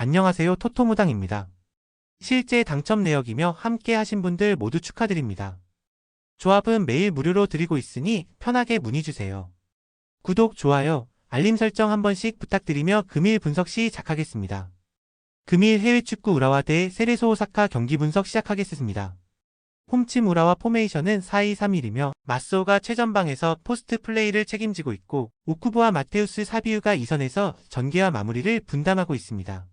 안녕하세요, 토토무당입니다. 실제 당첨 내역이며 함께 하신 분들 모두 축하드립니다. 조합은 매일 무료로 드리고 있으니 편하게 문의주세요. 구독, 좋아요, 알림 설정 한 번씩 부탁드리며 금일 분석 시작하겠습니다. 금일 해외축구 우라와 대 세레소 오사카 경기 분석 시작하겠습니다. 홈팀 우라와 포메이션은 4-2-3-1이며 마쏘가 최전방에서 포스트 플레이를 책임지고 있고 오쿠보와 마테우스 사비우가 2선에서 전개와 마무리를 분담하고 있습니다.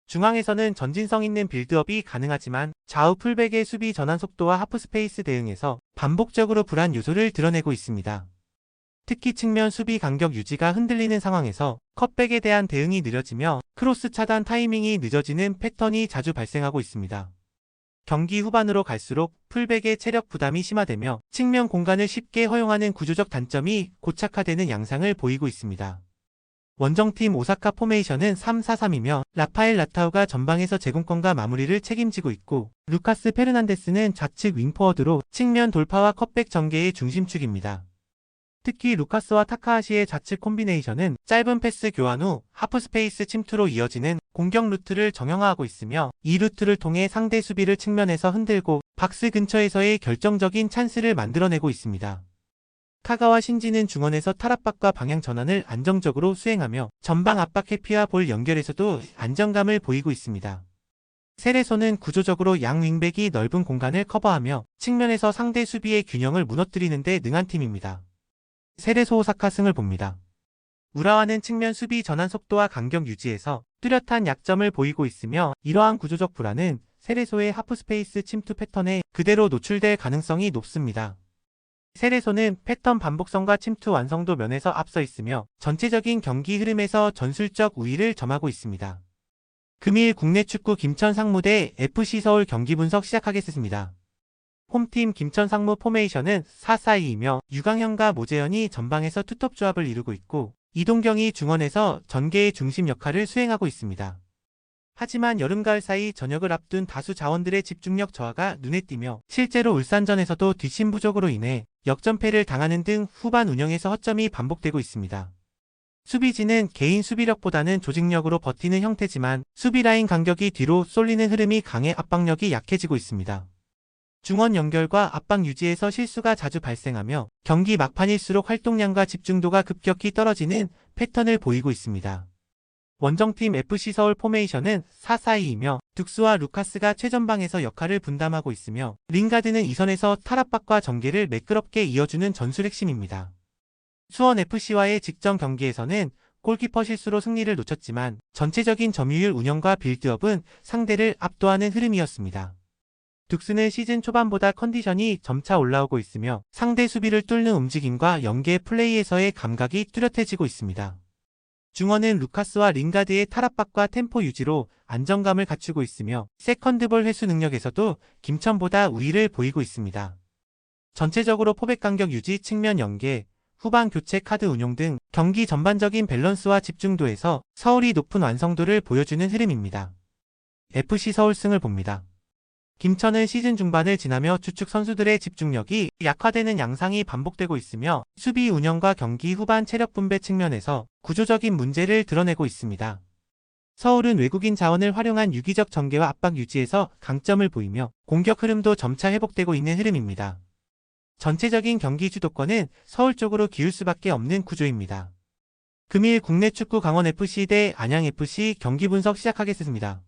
중앙에서는 전진성 있는 빌드업이 가능하지만 좌우 풀백의 수비 전환 속도와 하프스페이스 대응에서 반복적으로 불안 요소를 드러내고 있습니다. 특히 측면 수비 간격 유지가 흔들리는 상황에서 컷백에 대한 대응이 느려지며 크로스 차단 타이밍이 늦어지는 패턴이 자주 발생하고 있습니다. 경기 후반으로 갈수록 풀백의 체력 부담이 심화되며 측면 공간을 쉽게 허용하는 구조적 단점이 고착화되는 양상을 보이고 있습니다. 원정팀 오사카 포메이션은 3-4-3이며 라파엘 라타우가 전방에서 제공권과 마무리를 책임지고 있고 루카스 페르난데스는 좌측 윙포워드로 측면 돌파와 컷백 전개의 중심축입니다. 특히 루카스와 타카하시의 좌측 콤비네이션은 짧은 패스 교환 후 하프스페이스 침투로 이어지는 공격 루트를 정형화하고 있으며 이 루트를 통해 상대 수비를 측면에서 흔들고 박스 근처에서의 결정적인 찬스를 만들어내고 있습니다. 카가와 신지는 중원에서 탈압박과 방향 전환을 안정적으로 수행하며 전방 압박 해피와 볼 연결에서도 안정감을 보이고 있습니다. 세레소는 구조적으로 양 윙백이 넓은 공간을 커버하며 측면에서 상대 수비의 균형을 무너뜨리는 데 능한 팀입니다. 세레소 오사카 승을 봅니다. 우라와는 측면 수비 전환 속도와 간격 유지에서 뚜렷한 약점을 보이고 있으며 이러한 구조적 불안은 세레소의 하프스페이스 침투 패턴에 그대로 노출될 가능성이 높습니다. 세레소는 패턴 반복성과 침투 완성도 면에서 앞서 있으며 전체적인 경기 흐름에서 전술적 우위를 점하고 있습니다. 금일 국내 축구 김천 상무 대 FC서울 경기 분석 시작하겠습니다. 홈팀 김천 상무 포메이션은 4-4-2이며 유강현과 모재현이 전방에서 투톱 조합을 이루고 있고 이동경이 중원에서 전개의 중심 역할을 수행하고 있습니다. 하지만 여름-가을 사이 전역을 앞둔 다수 자원들의 집중력 저하가 눈에 띄며 실제로 울산전에서도 뒷심 부족으로 인해 역전패를 당하는 등 후반 운영에서 허점이 반복되고 있습니다. 수비진은 개인 수비력보다는 조직력으로 버티는 형태지만 수비라인 간격이 뒤로 쏠리는 흐름이 강해 압박력이 약해지고 있습니다. 중원 연결과 압박 유지에서 실수가 자주 발생하며 경기 막판일수록 활동량과 집중도가 급격히 떨어지는 패턴을 보이고 있습니다. 원정팀 FC서울 포메이션은 4-4-2이며 둑스와 루카스가 최전방에서 역할을 분담하고 있으며 링가드는 2선에서 탈압박과 전개를 매끄럽게 이어주는 전술 핵심입니다. 수원FC와의 직전 경기에서는 골키퍼 실수로 승리를 놓쳤지만 전체적인 점유율 운영과 빌드업은 상대를 압도하는 흐름이었습니다. 둑스는 시즌 초반보다 컨디션이 점차 올라오고 있으며 상대 수비를 뚫는 움직임과 연계 플레이에서의 감각이 뚜렷해지고 있습니다. 중원은 루카스와 링가드의 탈압박과 템포 유지로 안정감을 갖추고 있으며 세컨드볼 회수 능력에서도 김천보다 우위를 보이고 있습니다. 전체적으로 포백 간격 유지, 측면 연계, 후반 교체 카드 운용 등 경기 전반적인 밸런스와 집중도에서 서울이 높은 완성도를 보여주는 흐름입니다. FC 서울 승을 봅니다. 김천은 시즌 중반을 지나며 주축 선수들의 집중력이 약화되는 양상이 반복되고 있으며 수비 운영과 경기 후반 체력 분배 측면에서 구조적인 문제를 드러내고 있습니다. 서울은 외국인 자원을 활용한 유기적 전개와 압박 유지에서 강점을 보이며 공격 흐름도 점차 회복되고 있는 흐름입니다. 전체적인 경기 주도권은 서울 쪽으로 기울 수밖에 없는 구조입니다. 금일 국내 축구 강원FC 대 안양FC 경기 분석 시작하겠습니다.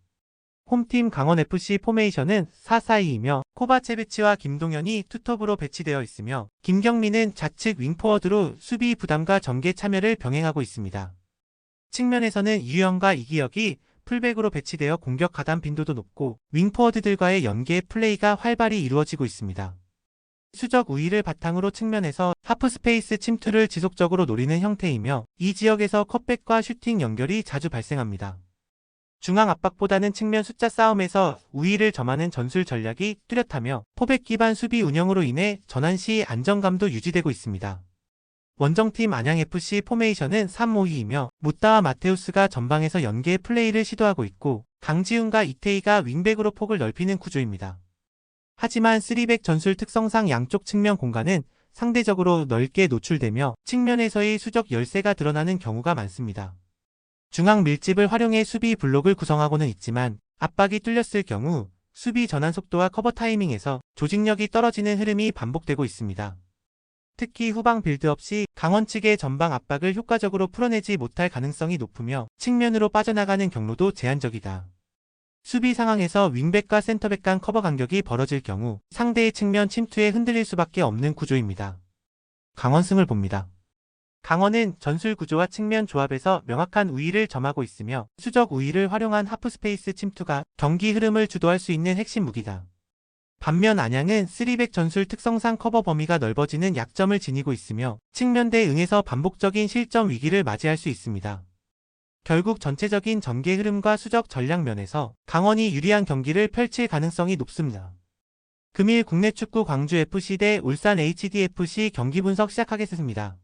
홈팀 강원FC 포메이션은 4-4-2이며 코바체비치와 김동현이 투톱으로 배치되어 있으며 김경민은 좌측 윙포워드로 수비 부담과 전개 참여를 병행하고 있습니다. 측면에서는 이유영과 이기혁이 풀백으로 배치되어 공격 가담 빈도도 높고 윙포워드들과의 연계 플레이가 활발히 이루어지고 있습니다. 수적 우위를 바탕으로 측면에서 하프스페이스 침투를 지속적으로 노리는 형태이며 이 지역에서 컷백과 슈팅 연결이 자주 발생합니다. 중앙 압박보다는 측면 숫자 싸움에서 우위를 점하는 전술 전략이 뚜렷하며 포백 기반 수비 운영으로 인해 전환 시 안정감도 유지되고 있습니다. 원정팀 안양FC 포메이션은 3-5-2이며 무따와 마테우스가 전방에서 연계 플레이를 시도하고 있고 강지훈과 이태희가 윙백으로 폭을 넓히는 구조입니다. 하지만 3백 전술 특성상 양쪽 측면 공간은 상대적으로 넓게 노출되며 측면에서의 수적 열세가 드러나는 경우가 많습니다. 중앙 밀집을 활용해 수비 블록을 구성하고는 있지만 압박이 뚫렸을 경우 수비 전환 속도와 커버 타이밍에서 조직력이 떨어지는 흐름이 반복되고 있습니다. 특히 후방 빌드업 시 강원 측의 전방 압박을 효과적으로 풀어내지 못할 가능성이 높으며 측면으로 빠져나가는 경로도 제한적이다. 수비 상황에서 윙백과 센터백 간 커버 간격이 벌어질 경우 상대의 측면 침투에 흔들릴 수밖에 없는 구조입니다. 강원승을 봅니다. 강원은 전술 구조와 측면 조합에서 명확한 우위를 점하고 있으며 수적 우위를 활용한 하프스페이스 침투가 경기 흐름을 주도할 수 있는 핵심 무기다. 반면 안양은 3백 전술 특성상 커버 범위가 넓어지는 약점을 지니고 있으며 측면 대 응에서 반복적인 실점 위기를 맞이할 수 있습니다. 결국 전체적인 전개 흐름과 수적 전략 면에서 강원이 유리한 경기를 펼칠 가능성이 높습니다. 금일 국내 축구 광주FC 대 울산 HDFC 경기 분석 시작하겠습니다.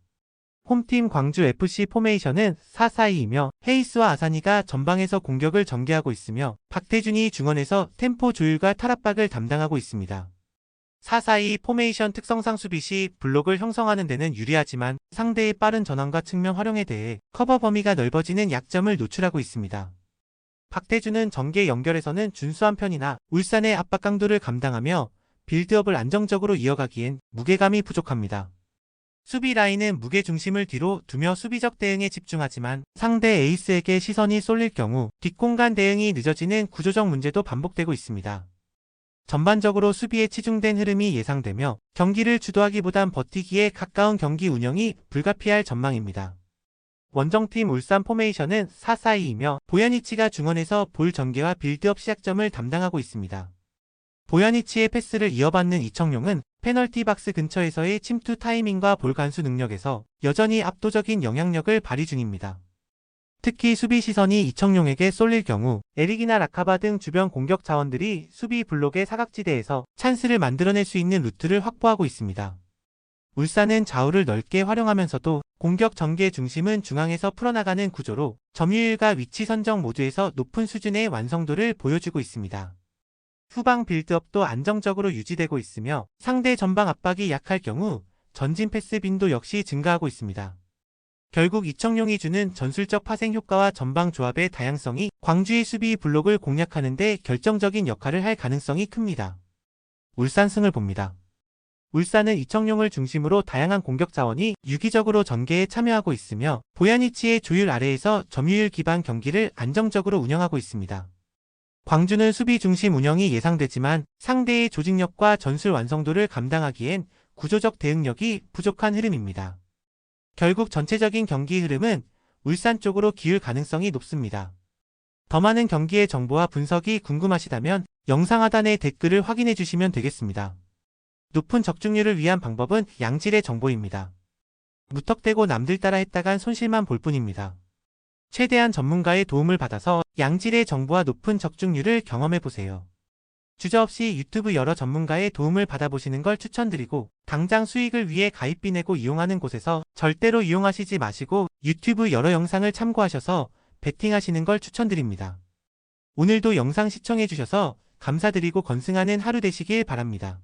홈팀 광주FC 포메이션은 4-4-2이며 헤이스와 아사니가 전방에서 공격을 전개하고 있으며 박태준이 중원에서 템포 조율과 탈압박을 담당하고 있습니다. 4-4-2 포메이션 특성상 수비 시 블록을 형성하는 데는 유리하지만 상대의 빠른 전환과 측면 활용에 대해 커버 범위가 넓어지는 약점을 노출하고 있습니다. 박태준은 전개 연결에서는 준수한 편이나 울산의 압박 강도를 감당하며 빌드업을 안정적으로 이어가기엔 무게감이 부족합니다. 수비 라인은 무게 중심을 뒤로 두며 수비적 대응에 집중하지만 상대 에이스에게 시선이 쏠릴 경우 뒷공간 대응이 늦어지는 구조적 문제도 반복되고 있습니다. 전반적으로 수비에 치중된 흐름이 예상되며 경기를 주도하기보단 버티기에 가까운 경기 운영이 불가피할 전망입니다. 원정팀 울산 포메이션은 4-4-2이며 보야니치가 중원에서 볼 전개와 빌드업 시작점을 담당하고 있습니다. 보야니치의 패스를 이어받는 이청용은 페널티 박스 근처에서의 침투 타이밍과 볼 간수 능력에서 여전히 압도적인 영향력을 발휘 중입니다. 특히 수비 시선이 이청용에게 쏠릴 경우 에릭이나 라카바 등 주변 공격 자원들이 수비 블록의 사각지대에서 찬스를 만들어낼 수 있는 루트를 확보하고 있습니다. 울산은 좌우를 넓게 활용하면서도 공격 전개 중심은 중앙에서 풀어나가는 구조로 점유율과 위치 선정 모두에서 높은 수준의 완성도를 보여주고 있습니다. 후방 빌드업도 안정적으로 유지되고 있으며 상대 전방 압박이 약할 경우 전진 패스 빈도 역시 증가하고 있습니다. 결국 이청용이 주는 전술적 파생 효과와 전방 조합의 다양성이 광주의 수비 블록을 공략하는 데 결정적인 역할을 할 가능성이 큽니다. 울산 승을 봅니다. 울산은 이청용을 중심으로 다양한 공격 자원이 유기적으로 전개에 참여하고 있으며 보야니치의 조율 아래에서 점유율 기반 경기를 안정적으로 운영하고 있습니다. 광주는 수비 중심 운영이 예상되지만 상대의 조직력과 전술 완성도를 감당하기엔 구조적 대응력이 부족한 흐름입니다. 결국 전체적인 경기 흐름은 울산 쪽으로 기울 가능성이 높습니다. 더 많은 경기의 정보와 분석이 궁금하시다면 영상 하단의 댓글을 확인해 주시면 되겠습니다. 높은 적중률을 위한 방법은 양질의 정보입니다. 무턱대고 남들 따라 했다간 손실만 볼 뿐입니다. 최대한 전문가의 도움을 받아서 양질의 정보와 높은 적중률을 경험해보세요. 주저없이 유튜브 여러 전문가의 도움을 받아보시는 걸 추천드리고 당장 수익을 위해 가입비 내고 이용하는 곳에서 절대로 이용하시지 마시고 유튜브 여러 영상을 참고하셔서 베팅하시는 걸 추천드립니다. 오늘도 영상 시청해주셔서 감사드리고 건승하는 하루 되시길 바랍니다.